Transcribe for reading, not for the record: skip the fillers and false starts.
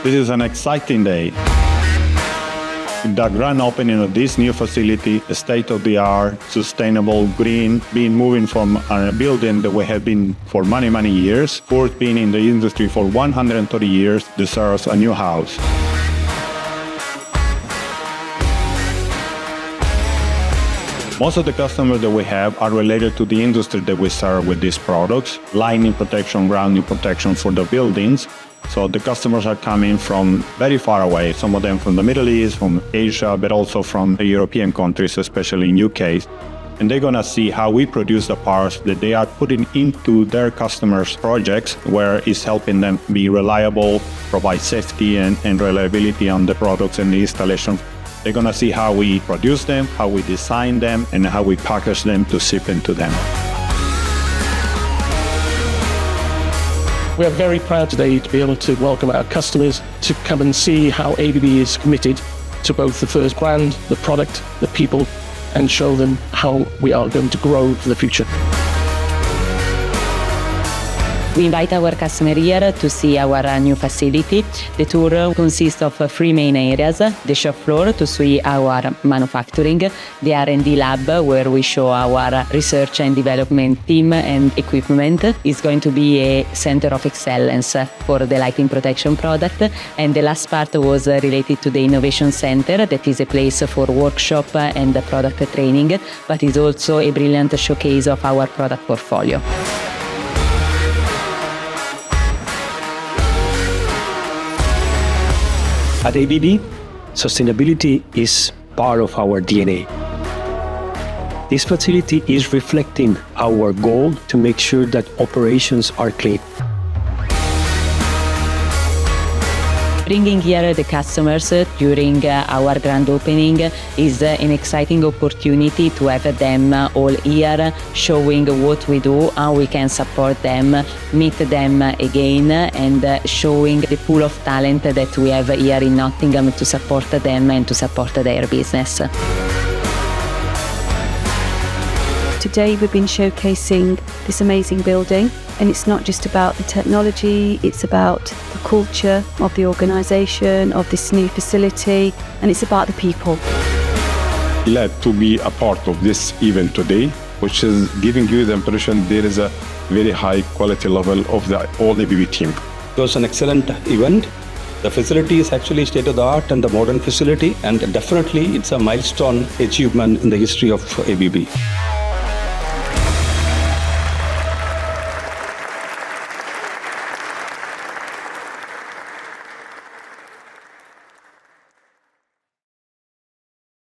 This is an exciting day. The grand opening of this new facility, a state-of-the-art, sustainable, green, being moving from a building that we have been for many, many years, Furse being in the industry for 130 years, deserves a new house. Most of the customers that we have are related to the industry that we serve with these products, lightning protection, grounding protection for the buildings. So the customers are coming from very far away, some of them from the Middle East, from Asia, but also from the European countries, especially in UK. And they're gonna see how we produce the parts that they are putting into their customers' projects, where it's helping them be reliable, provide safety and reliability on the products and the installation. They're gonna see how we produce them, how we design them, and how we package them to ship into them. We are very proud today to be able to welcome our customers to come and see how ABB is committed to both the Furse brand, the product, the people, and show them how we are going to grow for the future. We invite our customer here to see our new facility. The tour consists of 3 main areas: the shop floor to see our manufacturing, the R&D lab where we show our research and development team and equipment. It's going to be a center of excellence for the lighting protection product. And the last part was related to the innovation center, that is a place for workshop and product training, but is also a brilliant showcase of our product portfolio. At ABB, sustainability is part of our DNA. This facility is reflecting our goal to make sure that operations are clean. Bringing here the customers during our grand opening is an exciting opportunity to have them all here, showing what we do, how we can support them, meet them again, and showing the pool of talent that we have here in Nottingham to support them and to support their business. Today we've been showcasing this amazing building, and it's not just about the technology, it's about the culture of the organisation, of this new facility, and it's about the people. Glad to be a part of this event today, which is giving you the impression there is a very high quality level of the all ABB team. It was an excellent event. The facility is actually state-of-the-art and the modern facility, and definitely it's a milestone achievement in the history of ABB.